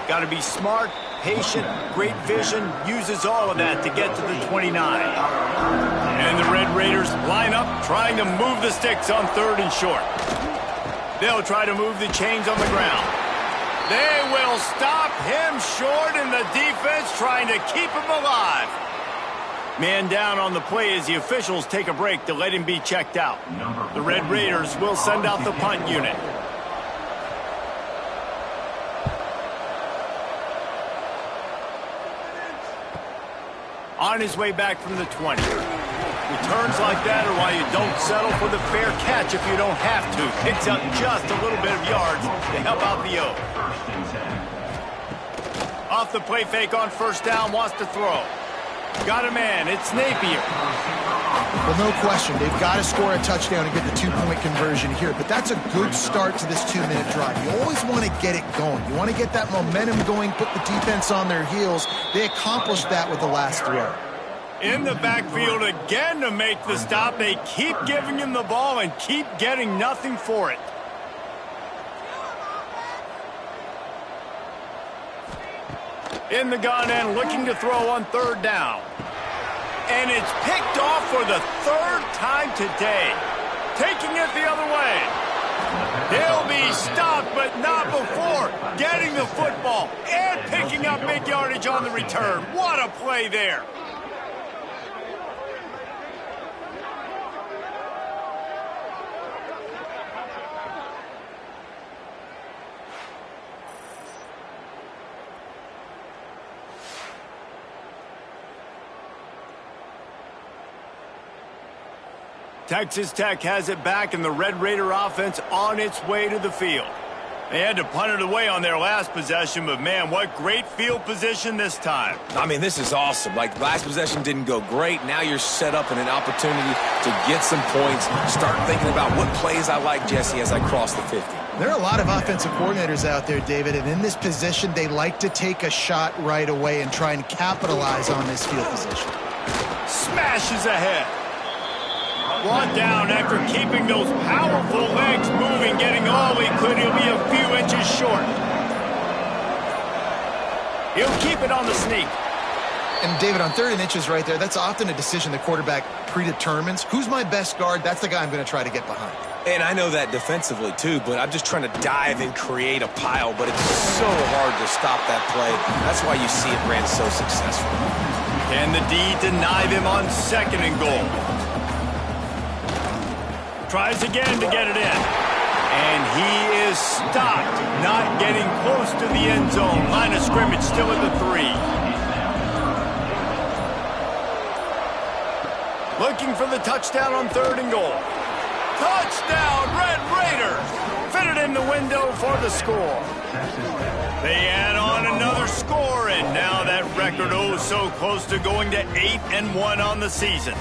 [SPEAKER 1] Got to be smart, patient, great vision, uses all of that to get to the 29. And the Red Raiders line up, trying to move the sticks on 3rd and short. They'll try to move the chains on the ground. They will stop him short, and the defense trying to keep him alive. Man down on the play as the officials take a break to let him be checked out. The Red Raiders will send out the punt unit. On his way back from the 20. Returns like that are why you don't settle for the fair catch if you don't have to. Picks up just a little bit of yards to help out the O. Off the play fake on first down, wants to throw. Got a man, it's Napier.
[SPEAKER 3] Well, no question. They've got to score a touchdown and get the 2-point conversion here, but that's a good start to this 2-minute drive. You always want to get it going. You want to get that momentum going, put the defense on their heels. They accomplished that with the last throw.
[SPEAKER 1] In the backfield again to make the stop. They keep giving him the ball and keep getting nothing for it. In the gun and looking to throw on third down. And it's picked off for the third time today. Taking it the other way. He'll be stopped, but not before getting the football and picking up big yardage on the return. What a play there. Texas Tech has it back, and the Red Raider offense on its way to the field. They had to punt it away on their last possession, but, man, what great field position this time.
[SPEAKER 2] I mean, this is awesome. Like, last possession didn't go great. Now you're set up in an opportunity to get some points, start thinking about what plays I like, Jesse, as I cross the 50.
[SPEAKER 3] There are a lot of offensive coordinators out there, David, and in this position, they like to take a shot right away and try and capitalize on this field position.
[SPEAKER 1] Smashes ahead. Brought down after keeping those powerful legs moving, getting all he could. He'll be a few inches short. He'll keep it on the sneak.
[SPEAKER 3] And, David, on 3rd and inches right there, that's often a decision the quarterback predetermines. Who's my best guard? That's the guy I'm going to try to get behind.
[SPEAKER 2] And I know that defensively, too, but I'm just trying to dive and create a pile, but it's so hard to stop that play. That's why you see it ran so successful.
[SPEAKER 1] Can the D deny them on 2nd and goal? Tries again to get it in. And he is stopped, not getting close to the end zone. Line of scrimmage still at the 3. Looking for the touchdown on 3rd and goal. Touchdown, Red Raiders! Fitted in the window for the score. They add on another score, and now that record so close to going to 8-1 on the season.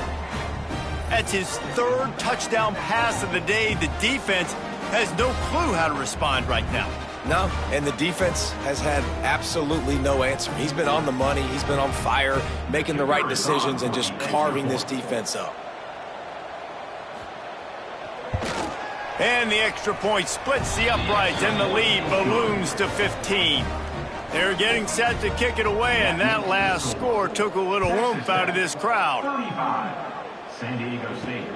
[SPEAKER 1] That's his 3rd touchdown pass of the day. The defense has no clue how to respond right now.
[SPEAKER 2] No, and the defense has had absolutely no answer. He's been on the money. He's been on fire, making the right decisions and just carving this defense up.
[SPEAKER 1] And the extra point splits the uprights, and the lead balloons to 15. They're getting set to kick it away, and that last score took a little oomph out of this crowd.
[SPEAKER 5] 35. San Diego State.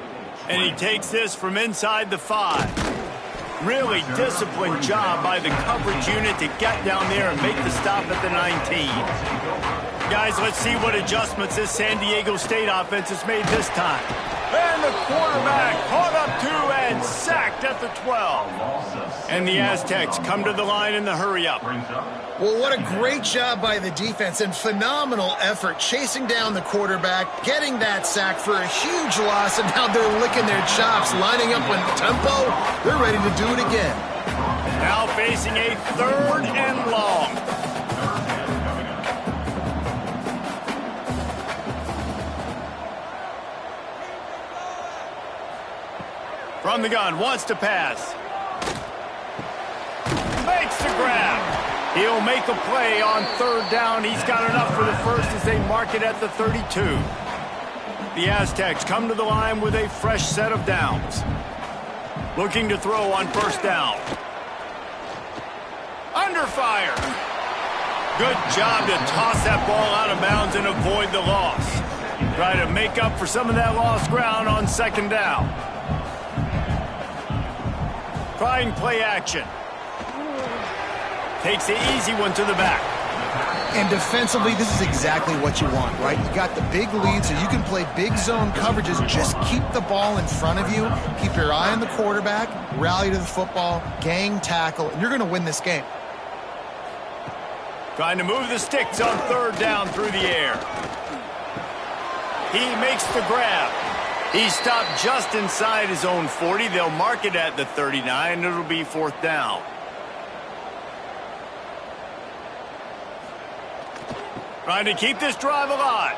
[SPEAKER 1] And he takes this from inside the 5. Really disciplined job by the coverage unit to get down there and make the stop at the 19. Guys, let's see what adjustments this San Diego State offense has made this time. And the quarterback caught up to and sacked at the 12. And the Aztecs come to the line in the hurry-up.
[SPEAKER 3] Well, what a great job by the defense and phenomenal effort chasing down the quarterback, getting that sack for a huge loss, and now they're licking their chops, lining up with tempo. They're ready to do it again.
[SPEAKER 1] Now facing a 3rd and long. From the gun, wants to pass. Makes the grab. He'll make a play on 3rd down. He's got enough for the first as they mark it at the 32. The Aztecs come to the line with a fresh set of downs. Looking to throw on 1st down. Under fire. Good job to toss that ball out of bounds and avoid the loss. Try to make up for some of that lost ground on 2nd down. Trying play action. Takes the easy one to the back.
[SPEAKER 3] And defensively, this is exactly what you want, right? You got the big lead, so you can play big zone coverages. Just keep the ball in front of you. Keep your eye on the quarterback. Rally to the football. Gang tackle. And you're going to win this game.
[SPEAKER 1] Trying to move the sticks on 3rd down through the air. He makes the grab. He stopped just inside his own 40. They'll mark it at the 39. It'll be 4th down. Trying to keep this drive alive.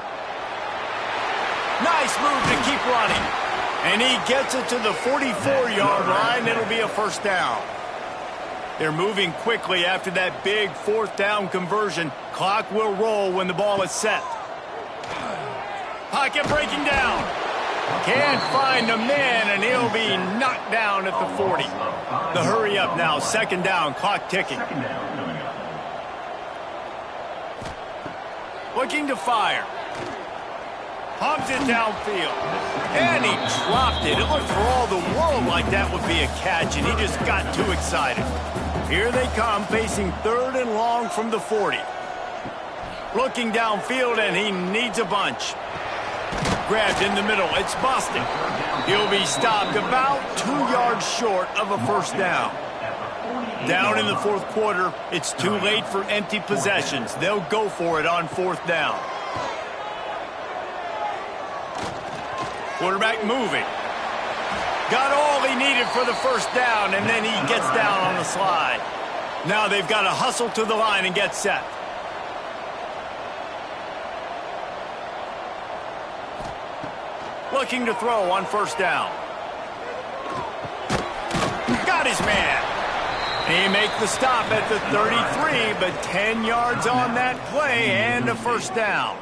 [SPEAKER 1] Nice move to keep running. And he gets it to the 44-yard line. It'll be a 1st down. They're moving quickly after that big 4th down conversion. Clock will roll when the ball is set. Pocket breaking down. Can't find a man, and he'll be knocked down at the 40. The hurry up now. 2nd down. Clock ticking. Looking to fire. Pumps it downfield. And he dropped it. It looked for all the world like that would be a catch, and he just got too excited. Here they come, facing 3rd and long from the 40. Looking downfield, and he needs a bunch. Grabbed in the middle. It's busted. He'll be stopped about 2 yards short of a 1st down. Down in the 4th quarter, it's too late for empty possessions. They'll go for it on 4th down. Quarterback moving. Got all he needed for the 1st down, and then he gets down on the slide. Now they've got to hustle to the line and get set. Looking to throw on 1st down. Got his man. He makes the stop at the 33, but 10 yards on that play and a 1st down.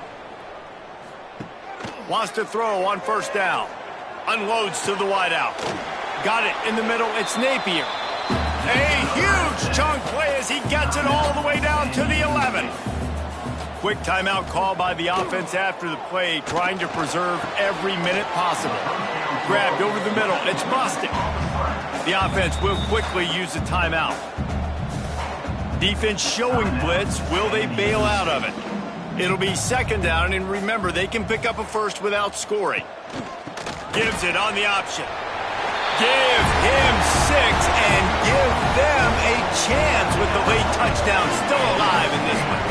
[SPEAKER 1] Wants to throw on 1st down. Unloads to the wideout. Got it in the middle. It's Napier. A huge chunk play as he gets it all the way down to the 11. Quick timeout call by the offense after the play, trying to preserve every minute possible. Grabbed over the middle. It's busted. The offense will quickly use a timeout. Defense showing blitz. Will they bail out of it? It'll be 2nd down, and remember, they can pick up a 1st without scoring. Gives it on the option. Give him 6 and give them a chance with the late touchdown still alive in this one.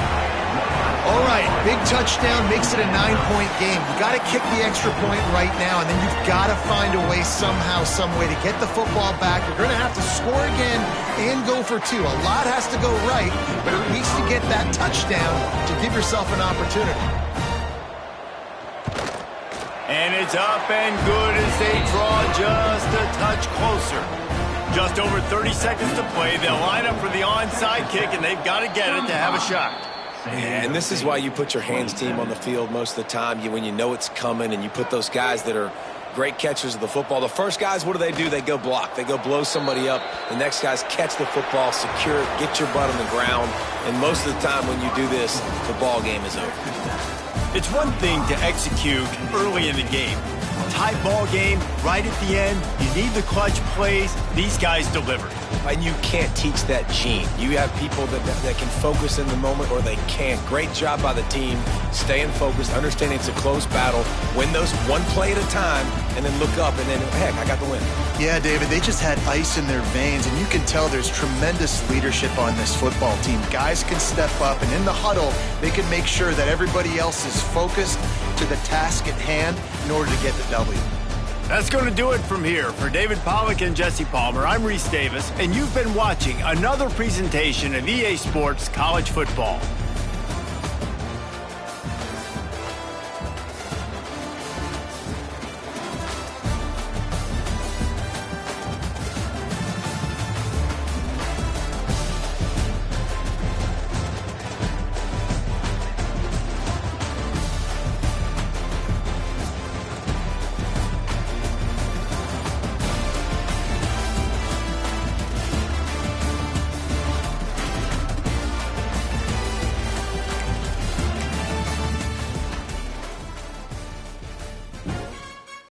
[SPEAKER 3] All right, big touchdown makes it a 9-point game. You got to kick the extra point right now, and then you've got to find a way somehow, some way to get the football back. You're going to have to score again and go for 2. A lot has to go right, but at least you get that touchdown to give yourself an opportunity.
[SPEAKER 1] And it's up and good as they draw just a touch closer. Just over 30 seconds to play. They'll line up for the onside kick, and they've got to get it to have a shot.
[SPEAKER 2] And this is why you put your hands team on the field most of the time. When you know it's coming, and you put those guys that are great catchers of the football. The first guys, what do? They go block. They go blow somebody up. The next guys catch the football, secure it, get your butt on the ground. And most of the time when you do this, the ball game is over.
[SPEAKER 1] It's one thing to execute early in the game. Tight ball game, right at the end, you need the clutch plays. These guys deliver.
[SPEAKER 2] And you can't teach that gene. You have people that can focus in the moment, or they can't. Great job by the team, staying focused, understanding it's a close battle, win those one play at a time, and then look up, and then, heck, I got the win.
[SPEAKER 3] Yeah, David, they just had ice in their veins, and you can tell there's tremendous leadership on this football team. Guys can step up, and in the huddle, they can make sure that everybody else is focused to the task at hand in order to get the W.
[SPEAKER 1] That's going to do it from here. For David Pollack and Jesse Palmer, I'm Reese Davis, and you've been watching another presentation of EA Sports College Football.